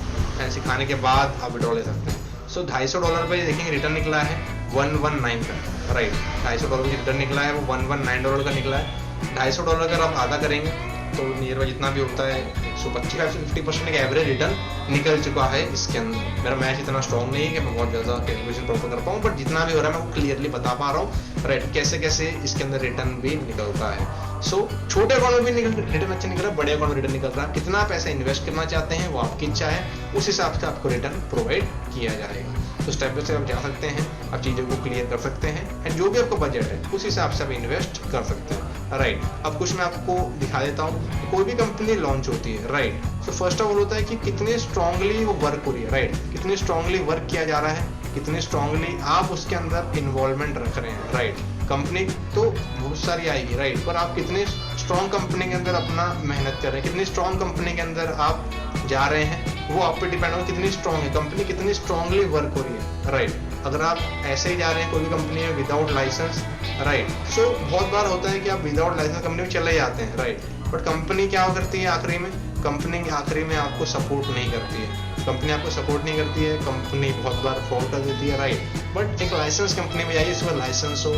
सिखाने के बाद आप विड्रॉल ले सकते हैं। सो $250 पे देखेंगे रिटर्न निकला है 119 का, राइट। $250 का रिटर्न निकला है, वो $119 का निकला है। $250 अगर आप आधा करेंगे तो नियर बाई जितना भी होता है 125 से 50% का एवरेज रिटर्न निकल चुका है इसके अंदर। मेरा मैच इतना स्ट्रॉन्ग नहीं है कि मैं बहुत ज़्यादा कैलकुलेशन प्रॉपर कर पाऊँ, बट जितना भी हो रहा है मैं वो क्लियरली बता पा रहा हूँ, राइट। कैसे कैसे इसके अंदर रिटर्न भी निकलता है। सो छोटे अकाउंट में भी रिटर्न अच्छा निकल रहा है, बड़े अकाउंट में रिटर्न निकल रहा है। कितना पैसा इन्वेस्ट करना चाहते हैं वो आपकी इच्छा है, उस हिसाब से आपको रिटर्न प्रोवाइड किया जाएगा। तो स्टेप बाय स्टेप आप जा सकते हैं, आप चीज़ों को क्लियर कर सकते हैं एंड जो भी आपका बजट है उस हिसाब से आप इन्वेस्ट कर सकते हैं, राइट। अब कुछ मैं आपको दिखा देता हूँ। कोई भी कंपनी लॉन्च होती है, राइट। तो फर्स्ट ऑफ ऑल होता है कि कितने स्ट्रांगली वो वर्क हो रही है, राइट। कितने स्ट्रांगली वर्क किया जा रहा है, कितने स्ट्रांगली आप उसके अंदर इन्वॉल्वमेंट रख रहे हैं, राइट। कंपनी तो बहुत सारी आएगी, राइट, पर आप कितने स्ट्रांग कंपनी के अंदर अपना मेहनत कर रहे हैं, कितनी स्ट्रांग कंपनी के अंदर आप जा रहे हैं, वो आप पे डिपेंड हो कितनी स्ट्रांग है कंपनी, कितनी स्ट्रांगली वर्क हो रही है, राइट। अगर आप ऐसे ही जा रहे हैं कोई भी कंपनी है विदाउट लाइसेंस, राइट, सो बहुत बार होता है कि आप विदाउट लाइसेंस कंपनी में चले जाते हैं, राइट। बट कंपनी क्या करती है आखिरी में? कंपनी आखिरी में आपको सपोर्ट नहीं करती है। कंपनी आपको सपोर्ट नहीं करती है, कंपनी बहुत बार फ्रॉड कर देती है, राइट। बट एक लाइसेंस कंपनी में जाइए, इसमें लाइसेंस हो,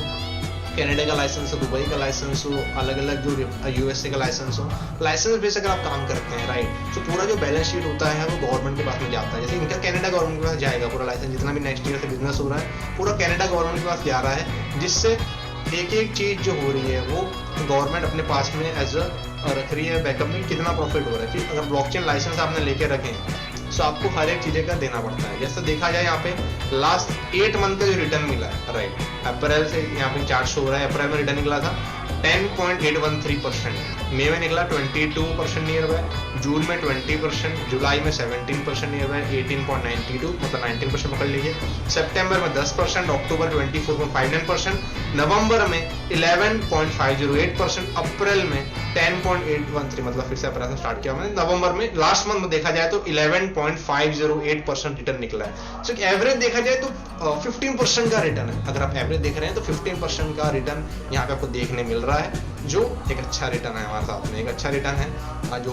कनाडा का लाइसेंस हो, दुबई का लाइसेंस हो, अलग अलग जो USA का लाइसेंस हो, लाइसेंस बेस अगर आप काम करते हैं, राइट। तो पूरा जो बैलेंस शीट होता है वो गवर्नमेंट के पास में जाता है। जैसे इनका कनाडा गवर्नमेंट के पास जाएगा पूरा लाइसेंस, जितना भी नेक्स्ट ईयर से बिजनेस हो रहा है पूरा कनाडा गवर्नमेंट के पास जा रहा है, जिससे एक एक चीज़ जो हो रही है वो गवर्नमेंट अपने पास में एज अ रख रही है बैकअप में, कितना प्रॉफिट हो रहा है। कि अगर ब्लॉकचेन लाइसेंस आपने लेके रखें तो आपको हर एक चीज़ें का देना पड़ता है। जैसे देखा जाए यहाँ पे लास्ट 8 मंथ का जो रिटर्न मिला है, राइट। अप्रैल से यहाँ पे चार्ट शो हो रहा है, अप्रैल में रिटर्न निकला था 10.813%, मई में निकला 22% नियर बाय, जून में 20%, जुलाई में 17% नियर बाय, 18.92 मतलब 19% पकड़ लीजिए, सितंबर में 10%, अक्टूबर 24.59%, नवंबर में 11.508%, अप्रैल में 10.813, मतलब फिर से अप्रैल से स्टार्ट किया मैंने, नवंबर में लास्ट मंथ में देखा जाए तो 11.508% रिटर्न निकला है। सो एवरेज देखा जाए तो 15% का रिटर्न है। अगर आप एवरेज देख रहे हैं तो 15% का रिटर्न यहाँ पे आपको देखने मिल रहा है, जो एक अच्छा रिटर्न है हमारे साथ में, एक अच्छा रिटर्न है जो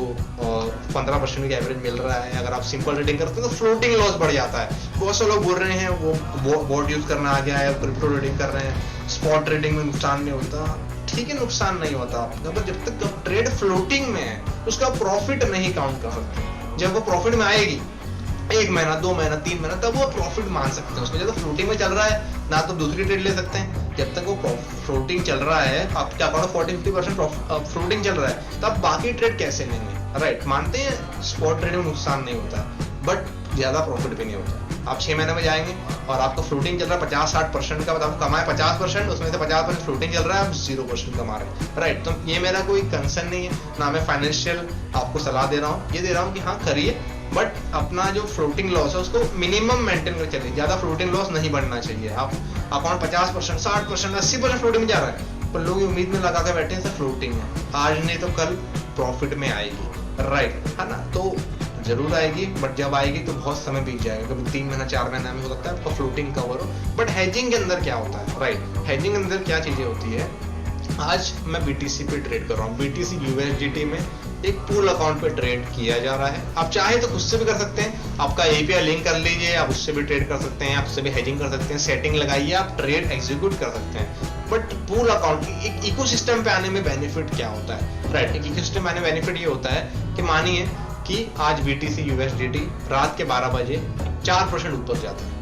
15% का एवरेज मिल रहा है। अगर आप सिंपल ट्रेडिंग करते हैं तो फ्लोटिंग लॉस बढ़ जाता है। बहुत से लोग बोल रहे हैं वो बॉट यूज करना आ गया है, क्रिप्टो ट्रेडिंग कर रहे हैं, स्पॉट ट्रेडिंग में नुकसान नहीं होता। ठीक है, नुकसान नहीं होता आपका, पर जब तक ट्रेड फ्लोटिंग में है उसका प्रॉफिट नहीं काउंट कर सकते। जब वो प्रॉफिट में आएगी 1 महीना, 2 महीना, 3 महीना, तब वो प्रॉफिट मान सकते हैं उसमें। जब तक फ्लोटिंग में चल रहा है ना तो दूसरी ट्रेड ले सकते हैं। जब तक वो फ्लोटिंग चल रहा है, आपके अकाउंट 40-50% फ्लोटिंग चल रहा है, तब बाकी ट्रेड कैसे लेंगे, राइट। मानते हैं स्पॉट ट्रेड में नुकसान नहीं होता, बट ज्यादा प्रॉफिट भी नहीं होता। आप 6 महीने में जाएंगे और आपका फ्लोटिंग चल रहा है 50-60% का, मतलब कमाए 50%, उसमें से 50% फ्लोटिंग चल रहा है, आप 0% कमा रहे हैं, राइट। तो ये मेरा कोई कंसर्न नहीं है, ना मैं फाइनेंशियल आपको सलाह दे रहा हूँ। ये दे रहा हूँ कि हाँ करिए, बट अपना जो फ्लोटिंग लॉस है उसको मिनिमम मेंटेन कर चलिए। ज्यादा फ्लोटिंग लॉस नहीं बढ़ना चाहिए। आप अकाउंट 50%, 60%, 80% फ्लोटिंग में जा रहा है, पर लोग उम्मीद में लगा कर बैठे हैं सर फ्लोटिंग है, आज नहीं तो कल प्रॉफिट में आएगी, राइट, है ना। तो जरूर आएगी, बट जब आएगी तो बहुत समय बीत जाएगा, कभी 3 महीना 4 महीना में हो सकता है आपका फ्लोटिंग कवर हो। बट हेजिंग के अंदर क्या होता है, राइट, हेजिंग के अंदर क्या चीजें होती है, आज मैं BTC पे ट्रेड कर रहा हूँ, BTC USDT में एक पूल अकाउंट पे ट्रेड किया जा रहा है। आप चाहे तो खुद से भी कर सकते हैं, आपका API लिंक कर लीजिए, आप उससे भी ट्रेड कर सकते हैं, आप उससे भी हेजिंग कर सकते हैं, सेटिंग लगाइए, आप ट्रेड एग्जीक्यूट कर सकते हैं। बट पूल अकाउंट एक इकोसिस्टम पे आने में बेनिफिट क्या होता है, राइट, एक इकोसिस्टम में आने में बेनिफिट ये होता है कि मानिए कि आज BTC USDT रात के 12 बजे 4% ऊपर जाता है,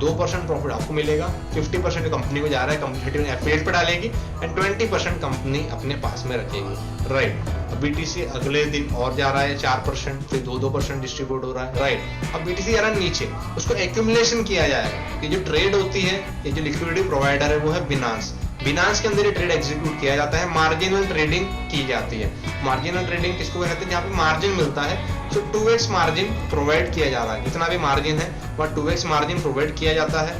2% प्रॉफिट आपको मिलेगा, 50% कंपनी को जा रहा है, कंपनी एफिलिएट पे डालेगी एंड 20% कंपनी अपने पास में रखेगी, राइट। अब BTC अगले दिन और जा रहा है 4%, फिर 2% डिस्ट्रीब्यूट हो रहा है, राइट। अब BTC जा रहा है नीचे, उसको एक्यूमुलेशन किया जाएगा। ये जो ट्रेड होती है, ये जो लिक्विडिटी प्रोवाइडर है वो है बिनांस के अंदर ये ट्रेड एग्जीक्यूट किया जाता है, मार्जिनल ट्रेडिंग की जाती है। मार्जिनल ट्रेडिंग किसको कहते हैं, जहाँ पे मार्जिन मिलता है, तो 2x मार्जिन प्रोवाइड किया जा रहा है, जितना भी मार्जिन है वह 2x मार्जिन प्रोवाइड किया जाता है।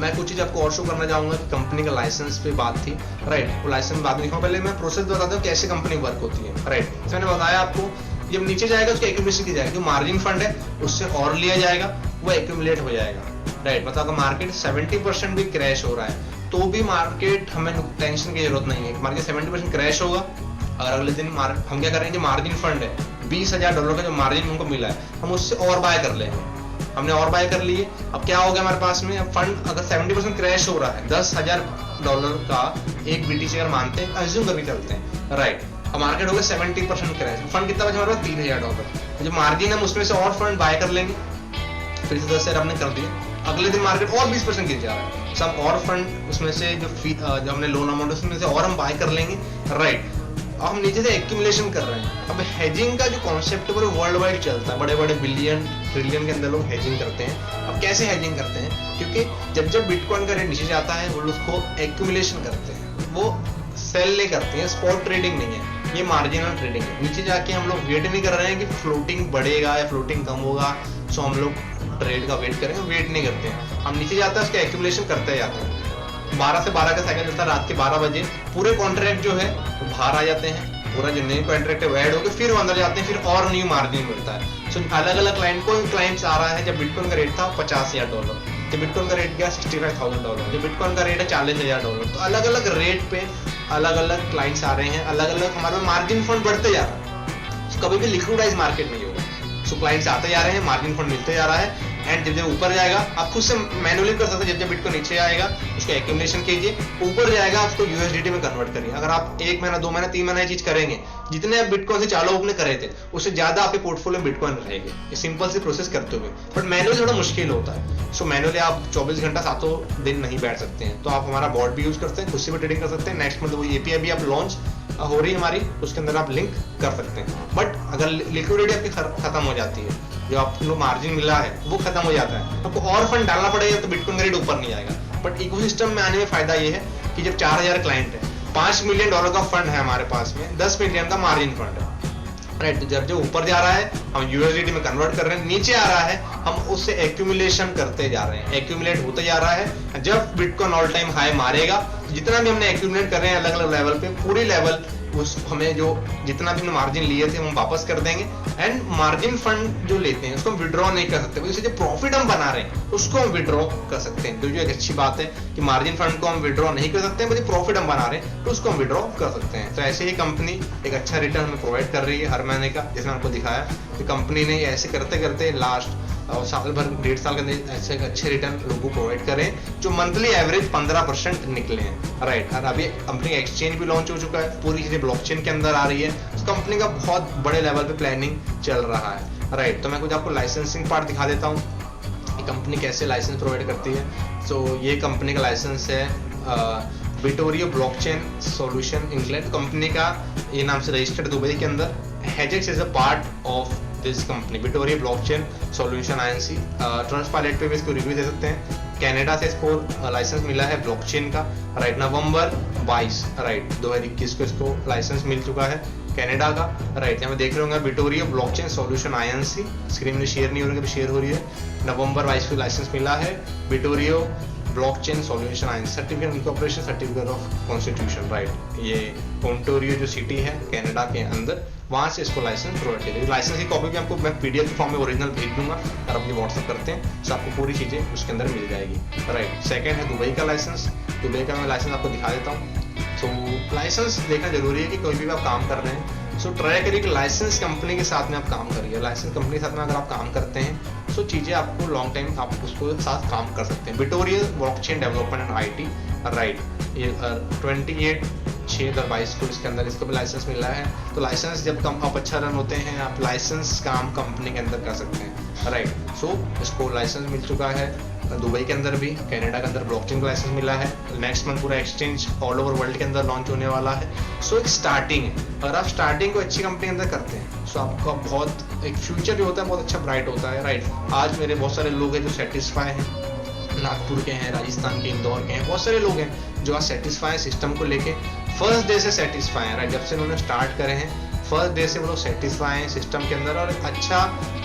मैं कुछ चीज आपको और शो करना चाहूंगा कि कंपनी का लाइसेंस पे बात थी, राइट, वो लाइसेंस बाद में दिखाऊं, पहले मैं प्रोसेस बताता हूँ कैसे कंपनी वर्क होती है, राइट। मैंने बताया आपको, जब नीचे जाएगा उसको एक्यूमुलेशन की जाएगी, जो मार्जिन फंड है उससे और लिया जाएगा, वो एक्यूमुलेट हो जाएगा, राइट। मतलब अगर मार्केट 70% भी क्रैश हो रहा है तो भी मार्केट, हमें टेंशन की जरूरत नहीं है, मार्केट 70% क्रैश होगा, अगर अगले दिन हम क्या करेंगे, जो मार्जिन फंड है $20,000 का जो मार्जिन हमको मिला है, हम उससे और बाय कर लेंगे। हमने और बाय कर लिए, अब क्या हो गया हमारे पास में, अब फंड अगर 70% क्रैश हो रहा है, $10,000 का एक BTC अगर मानते हैं, अज्यूम करके चलते हैं, राइट। अब मार्केट हो गया 70% क्रैश, फंड कितना बचा हमारे पास, $3,000, जो मार्जिन है उसमें से और फंड बाय कर लेंगे, फिर से 10,000 हमने कर दिए, अगले दिन मार्केट और 20% गिर जा रहा है, सब और फंड उसमें से जो हमने लोन अमाउंट उसमें से और हम बाय कर लेंगे, राइट। अब हम नीचे से एक्यूमुलेशन कर रहे हैं। अब हेजिंग का जो कॉन्सेप्ट है वो वर्ल्ड वाइड चलता है, बड़े बड़े बिलियन ट्रिलियन के अंदर लोग हेजिंग करते हैं। अब कैसे हेजिंग करते हैं, क्योंकि जब बिटकॉइन का रेट नीचे जाता है वो उसको एक्यूमुलेशन करते हैं, वो सेल नहीं करते हैं, स्पॉट ट्रेडिंग नहीं है, ये मार्जिनल ट्रेडिंग है। नीचे जाके हम लोग वेट नहीं कर रहे हैं कि फ्लोटिंग बढ़ेगा या फ्लोटिंग कम होगा, सो हम लोग ट्रेड का वेट करेंगे, वेट नहीं करते हैं, हम नीचे जाते हैं उसका एक्यूमुलेशन करते जाते हैं। 12 से 12 का साइकिल चलता है, रात के 12 बजे पूरे कॉन्ट्रैक्ट जो है वो बाहर आ जाते हैं, पूरा जो नए कॉन्ट्रैक्ट है वो ऐड होकर फिर वो अंदर जाते हैं, फिर और न्यू मार्जिन मिलता है। सो अलग अलग क्लाइंट को क्लाइंट्स आ रहा है, जब बिटकॉइन का रेट था $50,000, जब बिटकॉइन का रेट गया $65,000, जब बिटकॉइन का रेट है $40,000, तो अलग अलग रेट पे अलग अलग क्लाइंट्स आ रहे हैं, अलग अलग हमारे मार्जिन फंड बढ़ते जा रहा है, कभी भी लिक्विडाइज मार्केट नहीं होगा। सो क्लाइंट्स आते जा रहे हैं, मार्जिन फंड मिलते जा रहा है, एंड जब ऊपर जाएगा आप खुद से मैनुअली कर सकते हैं, जब बिटकॉइन नीचे आएगा उसका एक्यूमुलेशन कीजिए, ऊपर जाएगा उसको USDT में कन्वर्ट करिए। अगर आप 1 महीना 2 महीना 3 महीना ये चीज करेंगे, जितने आप बिटकॉइन से चालू आपने करे थे उससे ज्यादा आपके पोर्टफोलियो में बिटकॉइन रहेंगे, ये सिंपल सी प्रोसेस करते हुए। बट मैनुअली थोड़ा मुश्किल होता है, सो मैनुअली आप 24 घंटा 7 दिन नहीं बैठ सकते हैं, तो आप हमारा बॉट भी यूज करते हैं, खुद से भी ट्रेडिंग कर सकते हैं। नेक्स्ट मंथ वो API भी आप लॉन्च हो रही है हमारी, उसके अंदर आप लिंक कर सकते हैं। बट अगर लिक्विडिटी आपकी खत्म हो जाती है, जो आपको मार्जिन मिला है वो खत्म हो जाता है, आपको और फंड डालना पड़ेगा, तो बिटकॉइन का रेट ऊपर नहीं आएगा। बट इकोसिस्टम में आने में फायदा ये है कि जब 4,000 क्लाइंट है, $5 मिलियन का फंड है हमारे पास में, 10 मिलियन का मार्जिन फंड है, राइट। तो जब जो ऊपर जा रहा है हम USDT में कन्वर्ट कर रहे हैं, नीचे आ रहा है हम उससे एक्यूमुलेशन करते जा रहे हैं, एक्यूमुलेट होते जा रहा है। जब बिटकॉइन ऑल टाइम हाई मारेगा, जितना भी हमने एक्यूमुलेट कर रहे हैं अलग अलग लेवल पे, पूरी लेवल उस हमें जो जितना भी मार्जिन लिए थे हम वापस कर देंगे। एंड मार्जिन फंड जो लेते हैं उसको हम विड्रॉ नहीं कर सकते, इससे जो प्रॉफिट हम बना रहे हैं उसको हम विड्रॉ कर सकते हैं। तो जो एक अच्छी बात है कि मार्जिन फंड को हम विड्रॉ नहीं कर सकते, बल्कि प्रॉफिट हम बना रहे हैं तो उसको हम विड्रॉ कर सकते हैं। तो ऐसे ही कंपनी एक अच्छा रिटर्न हमें प्रोवाइड कर रही है हर महीने का, जैसे आपको दिखाया कि कंपनी ने ऐसे करते करते लास्ट साल भर 1.5 साल के अंदर ऐसे अच्छे रिटर्न लोगों को प्रोवाइड करें, जो मंथली एवरेज 15% निकले हैं, राइट। और अभी कंपनी एक्सचेंज भी लॉन्च हो चुका है, पूरी चीजें ब्लॉकचेन के अंदर आ रही है, तो कंपनी का बहुत बड़े लेवल पे प्लानिंग चल रहा है, राइट। तो मैं कुछ आपको लाइसेंसिंग पार्ट दिखा देता हूँ, कंपनी कैसे लाइसेंस प्रोवाइड करती है। सो ये कंपनी का लाइसेंस है बिटोरियो ब्लॉकचेन सॉल्यूशन इंग्लैंड, कंपनी का ये नाम से रजिस्टर्ड दुबई के अंदर। हेजेक्स is a part of this company बिटोरियो ब्लॉकचेन सॉल्यूशन INC। ट्रस्टपाइलट पे भी इसको रिव्यू दे सकते हैं। कनाडा से इसको लाइसेंस मिला है ब्लॉकचेन का, राइट। नवंबर 22 राइट 2021 को इसको लाइसेंस मिल चुका है कनाडा का, राइट। यहाँ पे देख रहे होंगे बिटोरियो ब्लॉकचेन सॉल्यूशन INC, स्क्रीन में शेयर नहीं हो रही, शेयर हो रही है। नवंबर 22 को लाइसेंस मिला है बिटोरियो blockchain solution INC, certificate incorporation, certificate of constitution, right. ये ओंटारियो जो सिटी है कनाडा के अंदर, वहाँ से इसको लाइसेंस प्रोवाइड करिए। लाइसेंस की कॉपी भी आपको मैं PDF के फॉर्म में ओरिजिनल भेज दूंगा, अगर अपनी व्हाट्सअप करते हैं तो आपको पूरी चीज़ें उसके अंदर मिल जाएगी। राइट, सेकेंड है दुबई का लाइसेंस। दुबई का मैं लाइसेंस आपको दिखा देता हूँ। तो लाइसेंस देखना जरूरी है कि कोई भी आप काम कर रहे हैं, सो ट्राई करिए कि लाइसेंस कंपनी के साथ में आप काम करिए। लाइसेंस कंपनी के साथ में अगर आप काम करते हैं तो चीज़ें आपको लॉन्ग टाइम आप उसको साथ काम कर सकते हैं। बिटोरियल blockchain development and IT, right, ये 28/6/22 को इसके अंदर इसको भी लाइसेंस मिला है। तो लाइसेंस जब कम आप अच्छा रन होते हैं, आप लाइसेंस काम कंपनी के अंदर कर सकते हैं। राइट, सो इसको लाइसेंस मिल चुका है दुबई के अंदर भी, कनाडा के अंदर ब्लॉकचेन का लाइसेंस मिला है। नेक्स्ट मंथ पूरा एक्सचेंज ऑल ओवर वर्ल्ड के अंदर लॉन्च होने वाला है। सो एक स्टार्टिंग है, अगर आप स्टार्टिंग को अच्छी कंपनी के अंदर करते हैं सो आपका बहुत एक फ्यूचर जो होता है बहुत अच्छा ब्राइट होता है। राइट, आज मेरे बहुत सारे लोग हैं जो सेटिस्फाई हैं, नागपुर के हैं, राजस्थान के, इंदौर के हैं, बहुत सारे लोग हैं जो आज सेटिस्फाई हैं सिस्टम को लेके, फर्स्ट डे से सेटिस्फाई हैं। राइट, जब से उन्होंने स्टार्ट करे हैं फर्स्ट डे से वो लोग सेटिस्फाई हैं सिस्टम के अंदर और अच्छा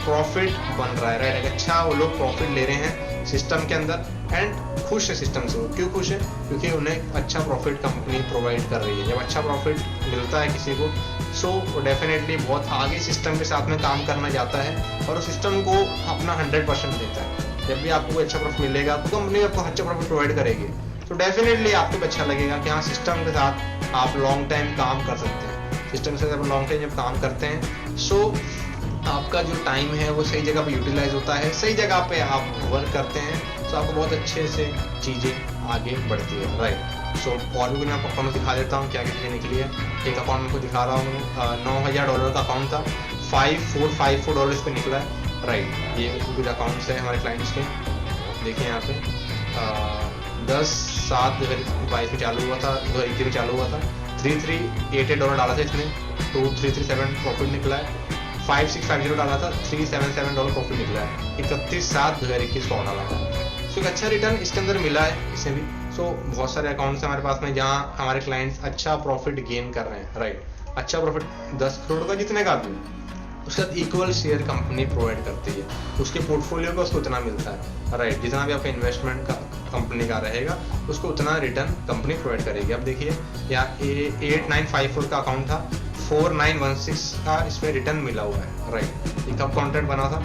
प्रॉफिट बन रहा है। राइट, अच्छा वो लोग प्रॉफिट ले रहे हैं सिस्टम के अंदर एंड खुश है सिस्टम से। वो क्यों खुश है? क्योंकि उन्हें अच्छा प्रॉफिट कंपनी प्रोवाइड कर रही है। जब अच्छा प्रॉफिट मिलता है किसी को सो वो डेफिनेटली बहुत आगे सिस्टम के साथ में काम करना चाहता है और सिस्टम को अपना 100% देता है। जब भी आपको अच्छा प्रॉफिट मिलेगा तो कंपनी आपको अच्छा प्रॉफिट प्रोवाइड करेगी, तो डेफिनेटली आपको भी अच्छा लगेगा कि हाँ सिस्टम के साथ आप लॉन्ग टाइम काम कर सकते हैं। सिस्टम से जब लॉन्ग टाइम जब काम करते हैं सो आपका जो टाइम है वो सही जगह पे यूटिलाइज होता है, सही जगह पे आप वर्क करते हैं तो आपको बहुत अच्छे से चीज़ें आगे बढ़ती है। राइट, सो और भी मैं आपको अकाउंट दिखा देता हूँ क्या क्या चीज़ें निकली है। एक अकाउंट मैं आपको दिखा रहा हूँ, $9,000 का अकाउंट था, $5454 इस पर निकला है। राइट, ये कुछ अकाउंट्स है हमारे क्लाइंट्स के, देखिए यहाँ पे 10/7/2022 में चालू हुआ था, 2021 में चालू हुआ था। $3388 डाला था इसने, 2337 प्रॉफिट निकला है। 5650 डाला था, $377 प्रॉफिट निकला है। 31/7/2021 को डाला था, सो एक अच्छा रिटर्न इसके अंदर मिला है इसे भी। सो बहुत सारे अकाउंट्स हैं हमारे पास में जहाँ हमारे क्लाइंट्स अच्छा प्रॉफिट गेन कर रहे हैं। राइट, अच्छा प्रॉफिट 10 करोड़ का जितने का भी उसके साथ इक्वल शेयर कंपनी प्रोवाइड करती है, उसके पोर्टफोलियो का उसको उतना मिलता है। राइट, जितना भी आपका इन्वेस्टमेंट का कंपनी का रहेगा उसको उतना रिटर्न कंपनी प्रोवाइड करेगी। अब देखिए यहाँ 8954 का अकाउंट था, 4916 का इसमें रिटर्न मिला हुआ है। राइट, ये कब कॉन्ट्रैक्ट बना था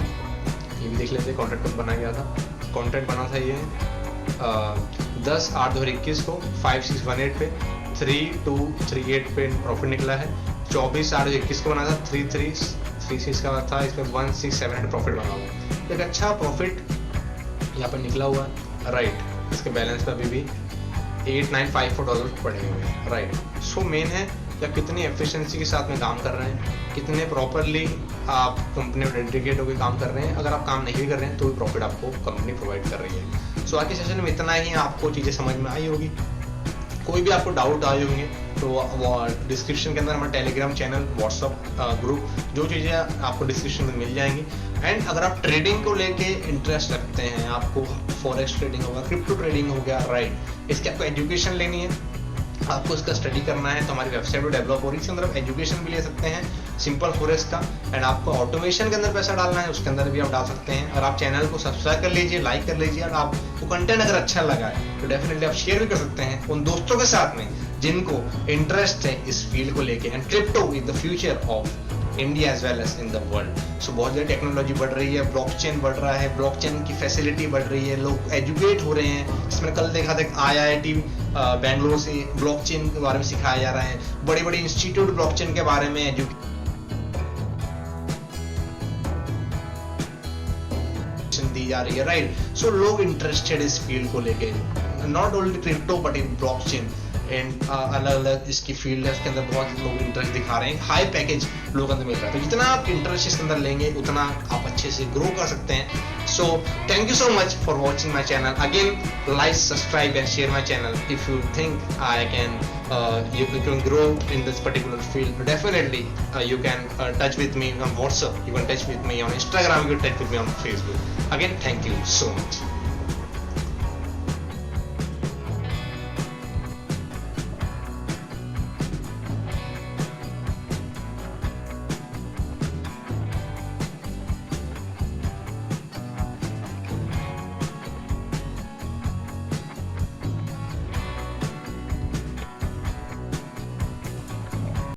ये भी देख लेते हैं, कॉन्ट्रैक्ट कब बनाया गया था। कॉन्ट्रैक्ट बना था ये 10/8/2021 को 5618 पे, 3238 पे प्रॉफिट निकला है। 24/8/21 को बना था, 3336 का था, इसमें 1678 प्रॉफिट बना हुआ है। एक अच्छा प्रॉफिट यहाँ पर निकला हुआ है। राइट, इसके बैलेंस पे अभी भी $8954 पड़े हुए हैं। राइट, सो मेन है या कितनी एफिशिएंसी के साथ में काम कर रहे हैं, कितने प्रॉपरली आप कंपनी में डेडिकेट होकर काम कर रहे हैं। अगर आप काम नहीं भी कर रहे हैं तो भी प्रॉफिट आपको कंपनी प्रोवाइड कर रही है। सो आज के सेशन में इतना ही, आपको चीज़ें समझ में आई होगी। कोई भी आपको डाउट आए होंगे तो डिस्क्रिप्शन के अंदर हमारा टेलीग्राम चैनल, व्हाट्सअप ग्रुप, जो चीज़ें आपको डिस्क्रिप्शन में मिल जाएंगी। एंड अगर आप ट्रेडिंग को लेके इंटरेस्ट रखते हैं, आपको फॉरेक्स ट्रेडिंग होगा, क्रिप्टो ट्रेडिंग हो गया, राइट, इसकी आपको एजुकेशन लेनी है, आपको इसका स्टडी करना है, तो हमारी वेबसाइट भी डेवलप हो रही है, इसके अंदर आप एजुकेशन भी ले सकते हैं सिंपल फॉरेक्स का। एंड आपको ऑटोमेशन के अंदर पैसा डालना है, उसके अंदर भी आप डाल सकते हैं। और आप चैनल को सब्सक्राइब कर लीजिए, लाइक कर लीजिए, और आपको कंटेंट अगर अच्छा लगा है तो डेफिनेटली आप शेयर भी कर सकते हैं उन दोस्तों के साथ में जिनको इंटरेस्ट है इस फील्ड को लेके। And crypto is the future of India as well as in the world. So बहुत ज़्यादा टेक्नोलॉजी बढ़ रही है, ब्लॉकचेन बढ़ रहा है, ब्लॉकचेन की फैसिलिटी बढ़ रही है, लोग एजुकेट हो रहे हैं। इसमें कल देखा था IIT बैंगलोर से ब्लॉकचेन के बारे में सिखाया जा रहा है, बड़ी बड़ी इंस्टीट्यूट ब्लॉकचेन के बारे में एजुकेशन दी जा रही है। राइट, सो लोग इंटरेस्टेड इस फील्ड को लेके, not only crypto but in blockchain and अलग अलग इसकी फील्ड है, उसके अंदर बहुत लोग इंटरेस्ट दिखा रहे हैं, हाई पैकेज लोगों के अंदर मिल रहा है। तो जितना आप इंटरेस्ट इसके अंदर लेंगे उतना आप अच्छे से ग्रो कर सकते हैं। So thank you so much for watching my channel. Again like, subscribe and share my channel if you think I can you can grow in this particular field. Definitely you can touch with me on WhatsApp, you can touch with me on Instagram, you can touch with me on Facebook. Again, thank you so much.